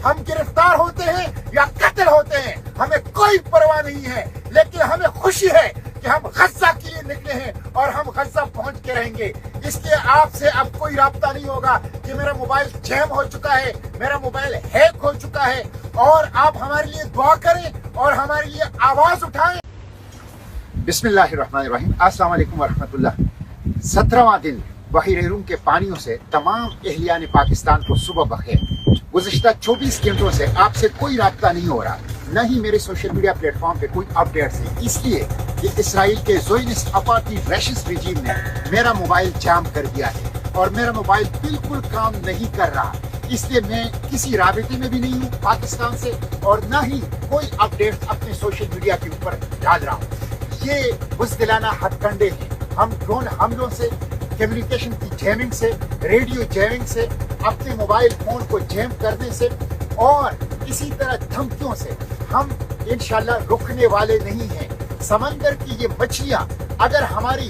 ہم گرفتار ہوتے ہیں یا قتل ہوتے ہیں ہمیں کوئی پرواہ نہیں ہے، لیکن ہمیں خوشی ہے کہ ہم غزہ کے لیے نکلے ہیں اور ہم غزہ پہنچ کے رہیں گے۔ اس لیے آپ سے اب کوئی رابطہ نہیں ہوگا کہ میرا موبائل جیم ہو چکا ہے، میرا موبائل ہیک ہو چکا ہے، اور آپ ہمارے لیے دعا کریں اور ہمارے لیے آواز اٹھائیں۔ بسم اللہ الرحمن الرحیم۔ السلام علیکم ورحمۃ اللہ۔ 17واں دن بحیرہ روم کے پانیوں سے تمام اہلیان پاکستان کو صبح بخیر۔ گزشتہ 24 گھنٹوں سے آپ سے کوئی رابطہ نہیں ہو رہا، نہ ہی میرے سوشل میڈیا پلیٹ فارم پہ کوئی اپڈیٹس ہیں، اس لیے کہ اسرائیل کے زیونسٹ اپارٹھیڈ ریشسٹ رجیم نے میرا موبائل جام کر دیا ہے اور میرا موبائل بالکل کام نہیں کر رہا۔ اس لیے میں کسی رابطے میں بھی نہیں ہوں پاکستان سے، اور نہ ہی کوئی اپڈیٹ اپنے سوشل میڈیا کے اوپر ڈال رہا ہوں۔ یہ بزدلانہ ہتھ کنڈے ہیں۔ ہم ڈرون حملوں سے، کمیونیکیشن کی جیمنگ سے، ریڈیو جیمنگ سے، اپنے موبائل فون کو جیم کرنے سے اور اسی طرح دھمکیوں سے ہم انشاءاللہ رکنے والے نہیں ہیں۔ سمندر کی یہ مچھلیاں اگر ہماری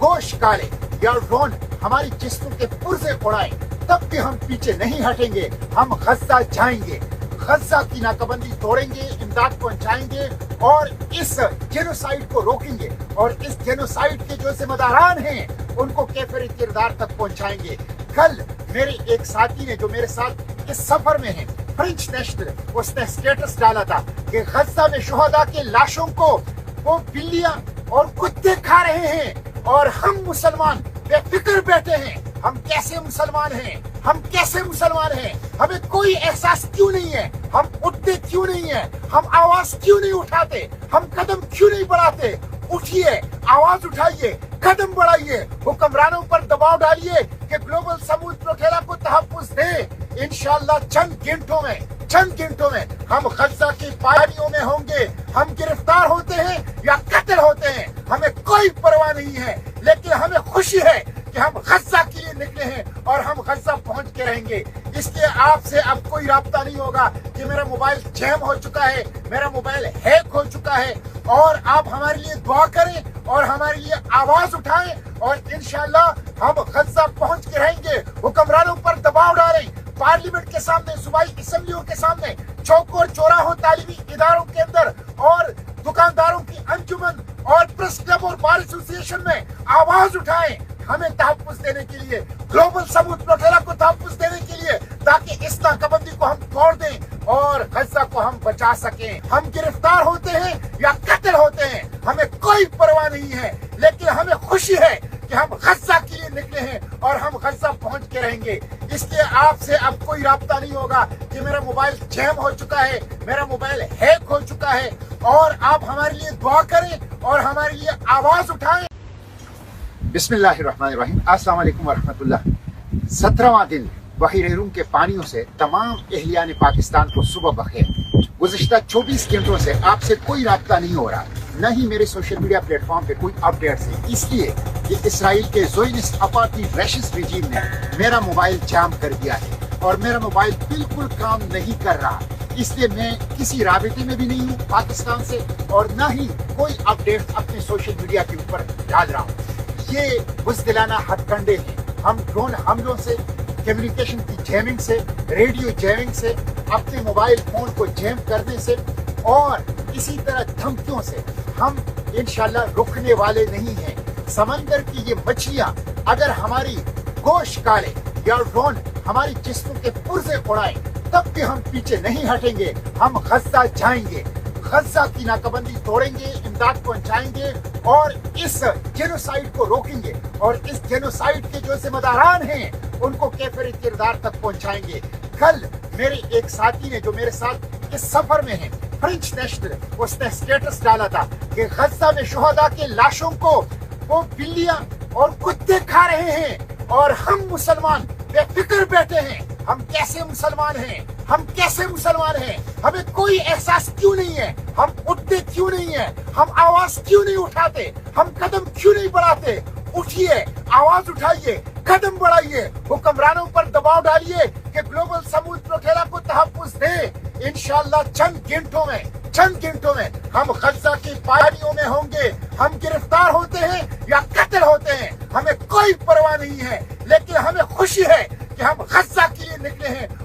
گوشت کالے یا ڈرون ہماری جسموں کے پرزے اڑائیں تب بھی ہم پیچھے نہیں ہٹیں گے۔ ہم غزہ جائیں گے، غزہ کی ناکہ توڑیں گے، امداد پہنچائیں گے اور اس جینوسائیڈ کو روکیں گے، اور اس جینوسائیڈ کے جو ذمہ داران ہیں ان کو کیفر کردار تک پہنچائیں گے۔ کل میرے ایک ساتھی نے جو میرے ساتھ اس سفر میں ہیں، فرینچ نیشنل، اس نے اسٹیٹس ڈالا تھا کہ غزہ میں شہداء کے لاشوں کو وہ بلیاں اور کتے کھا رہے ہیں اور ہم مسلمان بے فکر بیٹھے ہیں۔ ہم کیسے مسلمان ہیں؟ ہم کیسے مسلمان ہیں؟ ہمیں کوئی احساس کیوں نہیں ہے؟ ہم اٹھتے کیوں نہیں ہیں؟ ہم آواز کیوں نہیں اٹھاتے؟ ہم قدم کیوں نہیں بڑھاتے؟ اٹھیے، آواز اٹھائیے، قدم بڑھائیے، حکمرانوں پر دباؤ ڈالیے کہ گلوبل سمود پروٹیلا کو تحفظ دے۔ انشاءاللہ چند گھنٹوں میں ہم غزہ کی پہاڑیوں میں ہوں گے۔ ہم گرفتار ہوتے ہیں یا قتل ہوتے ہیں ہمیں کوئی پرواہ نہیں ہے، لیکن ہمیں خوشی ہے کہ ہم غزہ کے لیے نکلے ہیں اور ہم غزہ پہنچ کے رہیں گے۔ اس لیے آپ سے اب کوئی رابطہ نہیں ہوگا کہ میرا موبائل جیم ہو چکا ہے، میرا موبائل ہیک ہو چکا ہے، اور آپ ہمارے لیے دعا کریں اور ہمارے لیے آواز اٹھائیں، اور انشاءاللہ ہم غزہ پہنچ کے رہیں گے۔ حکمرانوں پر دباؤ ڈالیں، پارلیمنٹ کے سامنے، صوبائی اسمبلیوں کے سامنے، چوکوں اور چوراہوں، تعلیمی اداروں کے اندر، اور دکانداروں کی انجمن اور پریس کلب اور بار ایسوسی ایشن میں آواز اٹھائیں ہمیں تحفظ دینے کے لیے، گلوبل سمود پروٹیلا کو تحفظ دینے کے لیے، تاکہ اس ناکہ بندی کو ہم توڑ دیں اور غزہ کو ہم بچا سکیں۔ ہم گرفتار ہوتے ہیں یا قتل ہوتے ہیں ہمیں کوئی پرواہ نہیں ہے، لیکن ہمیں خوشی ہے کہ ہم غزہ کے لیے نکلے ہیں اور ہم غزہ پہنچ کے رہیں گے۔ اس لیے آپ سے اب کوئی رابطہ نہیں ہوگا کہ میرا موبائل جیم ہو چکا ہے، میرا موبائل ہیک ہو چکا ہے، اور آپ ہمارے لیے دعا کریں اور ہمارے لیے آواز اٹھائیں۔ بسم اللہ الرحمن الرحیم۔ السلام علیکم ورحمۃ اللہ۔ 17واں دن بحیرہ روم کے پانیوں سے تمام اہلیان پاکستان کو صبح بخیر۔ گزشتہ 24 گھنٹوں سے آپ سے کوئی رابطہ نہیں ہو رہا، نہ ہی میرے سوشل میڈیا پلیٹ فارم پہ کوئی اپڈیٹس ہیں، اس لیے کہ اسرائیل کے زیونسٹ اپارٹھیڈ ریشسٹ رجیم نے میرا موبائل جام کر دیا ہے اور میرا موبائل بالکل کام نہیں کر رہا۔ اس لیے میں کسی رابطے میں بھی نہیں ہوں پاکستان سے، اور نہ ہی کوئی اپڈیٹ اپنے سوشل میڈیا کے اوپر ڈال رہا ہوں۔ یہ بزدلانہ ہتھ کنڈے ہیں۔ ہم ڈرون حملوں سے، کمیونیکیشن کی جیمنگ سے، ریڈیو جیمنگ سے، اپنے موبائل فون کو جیم کرنے سے اور اسی طرح دھمکیوں سے ہم انشاءاللہ رکنے والے نہیں ہیں۔ سمندر کی یہ مچھلیاں اگر ہماری گوشت کالے یا ڈرون ہماری جسموں کے پرزے اڑائیں تب بھی ہم پیچھے نہیں ہٹیں گے۔ ہم غزہ جائیں گے، غزہ کی ناکہ بندی توڑیں گے، امداد پہنچائیں گے اور اس جینوسائیڈ کو روکیں گے، اور اس جینوسائیڈ کے جو ذمہ داران ہیں ان کو کیفر کردار تک پہنچائیں گے۔ کل میرے ایک ساتھی نے جو میرے ساتھ اس سفر میں ہیں، فرینچ نیشنل، اس نے اسٹیٹس ڈالا تھا کہ غزہ میں شہداء کے لاشوں کو وہ بلیاں اور کتے کھا رہے ہیں اور ہم مسلمان بے فکر بیٹھے ہیں۔ ہم کیسے مسلمان ہیں؟ ہم کیسے مسلمان ہیں؟ ہمیں کوئی احساس کیوں نہیں ہے؟ ہم اٹھتے کیوں نہیں ہیں؟ ہم آواز کیوں نہیں اٹھاتے؟ ہم قدم کیوں نہیں بڑھاتے؟ اٹھیے، آواز اٹھائیے، قدم بڑھائیے، حکمرانوں پر دباؤ ڈالیے کہ گلوبل سمود پروٹیلا کو تحفظ دے۔ انشاءاللہ چند گھنٹوں میں ہم غزہ کی پہاڑیوں میں ہوں گے۔ ہم گرفتار ہوتے ہیں یا قتل ہوتے ہیں ہمیں کوئی پرواہ نہیں ہے، لیکن ہمیں خوشی ہے کہ ہم غزہ کے لیے نکلے ہیں